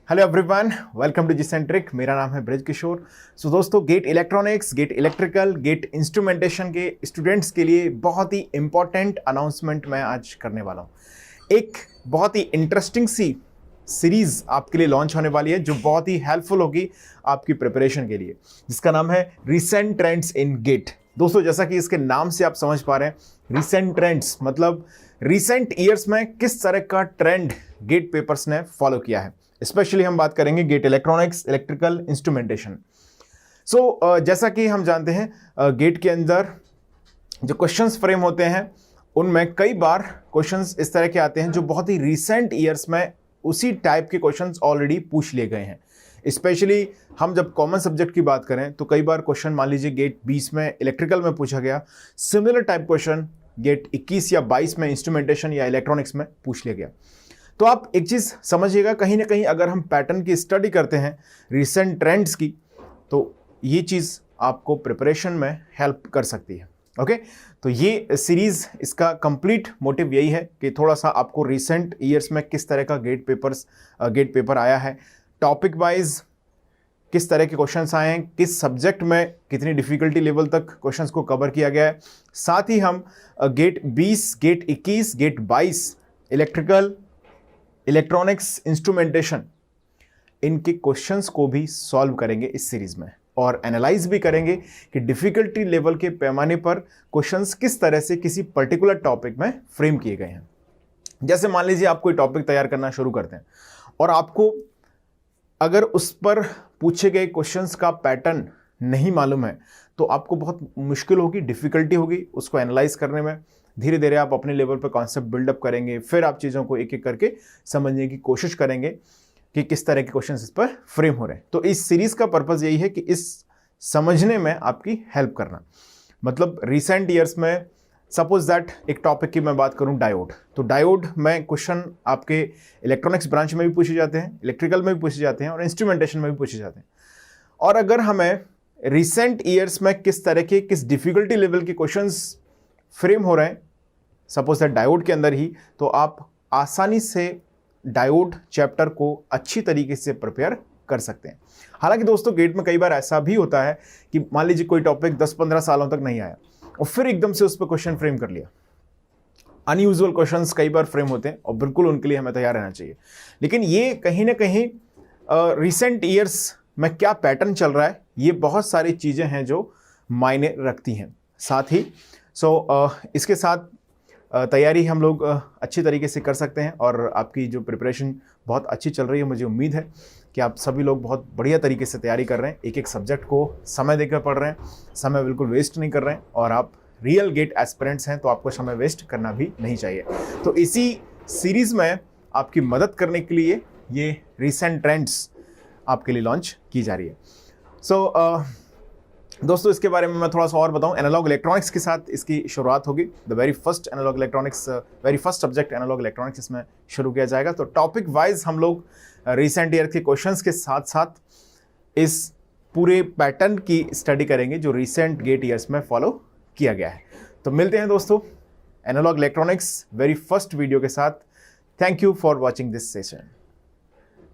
Hello everyone, welcome to G centric. मेरा नाम है ब्रज किशोर। सो दोस्तों, GATE electronics, GATE electrical, GATE instrumentation के स्टूडेंट्स के लिए बहुत ही इंपॉर्टेंट अनाउंसमेंट मैं आज करने वाला हूँ। एक बहुत ही इंटरेस्टिंग सी सीरीज आपके लिए लॉन्च होने वाली है जो बहुत ही हेल्पफुल होगी आपकी प्रिपरेशन के लिए, जिसका नाम है रिसेंट ट्रेंड्स इन गेट। दोस्तों, जैसा कि इसके नाम से आप समझ पा रहे हैं, रिसेंट ट्रेंड्स मतलब रिसेंट ईयर्स में किस तरह का ट्रेंड गेट पेपर्स ने फॉलो किया है। स्पेशली हम बात करेंगे गेट इलेक्ट्रॉनिक्स, इलेक्ट्रिकल, इंस्ट्रूमेंटेशन। जैसा कि हम जानते हैं, गेट के अंदर जो क्वेश्चंस फ्रेम होते हैं उनमें कई बार क्वेश्चंस इस तरह के आते हैं जो बहुत ही रिसेंट ईयर्स में उसी टाइप के क्वेश्चंस ऑलरेडी पूछ लिए गए हैं। स्पेशली हम जब कॉमन सब्जेक्ट की बात करें तो कई बार क्वेश्चन, मान लीजिए गेट 20 में इलेक्ट्रिकल में पूछा गया, सिमिलर टाइप क्वेश्चन गेट 21 या 22 में इंस्ट्रूमेंटेशन या इलेक्ट्रॉनिक्स में पूछ लिया गया। तो आप एक चीज़ समझिएगा, कहीं ना कहीं अगर हम पैटर्न की स्टडी करते हैं रिसेंट ट्रेंड्स की, तो ये चीज़ आपको प्रिपरेशन में हेल्प कर सकती है। ओके, तो ये सीरीज़, इसका कंप्लीट मोटिव यही है कि थोड़ा सा आपको रिसेंट ईयर्स में किस तरह का गेट पेपर आया है, टॉपिक वाइज किस तरह के क्वेश्चंस आए हैं, किस सब्जेक्ट में कितनी डिफ़िकल्टी लेवल तक क्वेश्चंस को कवर किया गया है। साथ ही हम GATE 20, GATE 21, GATE 22, electrical, electronics, instrumentation, इनके क्वेश्चंस को भी सॉल्व करेंगे इस सीरीज में और एनालाइज भी करेंगे कि डिफ़िकल्टी लेवल के पैमाने पर क्वेश्चंस किस तरह से किसी पर्टिकुलर टॉपिक में फ्रेम किए गए हैं। जैसे मान लीजिए आप कोई टॉपिक तैयार करना शुरू करते हैं और आपको अगर उस पर पूछे गए क्वेश्चंस का पैटर्न नहीं मालूम है तो आपको बहुत मुश्किल होगी, डिफ़िकल्टी होगी उसको एनालाइज करने में। धीरे धीरे आप अपने लेवल पर कॉन्सेप्ट बिल्डअप करेंगे, फिर आप चीज़ों को एक एक करके समझने की कोशिश करेंगे कि किस तरह के क्वेश्चंस इस पर फ्रेम हो रहे हैं। तो इस सीरीज़ का पर्पज़ यही है कि इस समझने में आपकी हेल्प करना। मतलब रिसेंट ईयर्स में सपोज दैट एक टॉपिक की मैं बात करूं, डायोड, तो डायोड में क्वेश्चन आपके इलेक्ट्रॉनिक्स ब्रांच में भी पूछे जाते हैं, इलेक्ट्रिकल में भी पूछे जाते हैं और इंस्ट्रूमेंटेशन में भी पूछे जाते हैं। और अगर हमें रिसेंट ईयर्स में किस तरह के, किस डिफ़िकल्टी लेवल के क्वेश्चंस फ्रेम हो रहे हैं, सपोज दैट डायोड के अंदर ही, तो आप आसानी से डायोड चैप्टर को अच्छी तरीके से प्रिपेयर कर सकते हैं। हालांकि दोस्तों, गेट में कई बार ऐसा भी होता है कि मान लीजिए कोई टॉपिक 10-15 सालों तक नहीं आया और फिर एकदम से उस पर क्वेश्चन फ्रेम कर लिया। अनयूजुअल क्वेश्चंस कई बार फ्रेम होते हैं और बिल्कुल उनके लिए हमें तैयार रहना चाहिए। लेकिन ये कहीं ना कहीं रिसेंट ईयर्स में क्या पैटर्न चल रहा है, ये बहुत सारी चीज़ें हैं जो मायने रखती हैं। साथ ही इसके साथ तैयारी हम लोग अच्छी तरीके से कर सकते हैं और आपकी जो प्रिपरेशन बहुत अच्छी चल रही है। मुझे उम्मीद है कि आप सभी लोग बहुत बढ़िया तरीके से तैयारी कर रहे हैं, एक एक सब्जेक्ट को समय देकर पढ़ रहे हैं, समय बिल्कुल वेस्ट नहीं कर रहे हैं और आप रियल गेट एस्पिरेंट्स हैं तो आपको समय वेस्ट करना भी नहीं चाहिए। तो इसी सीरीज़ में आपकी मदद करने के लिए ये रिसेंट ट्रेंड्स आपके लिए लॉन्च की जा रही है। दोस्तों, इसके बारे में मैं थोड़ा सा और बताऊं। एनालॉग इलेक्ट्रॉनिक्स के साथ इसकी शुरुआत होगी। The very first subject analog electronics इसमें शुरू किया जाएगा। तो टॉपिक वाइज हम लोग रिसेंट ईयर के क्वेश्चंस के साथ साथ इस पूरे पैटर्न की स्टडी करेंगे जो रिसेंट गेट ईयर्स में फॉलो किया गया है। तो मिलते हैं दोस्तों analog electronics very first video के साथ। Thank you for watching this session.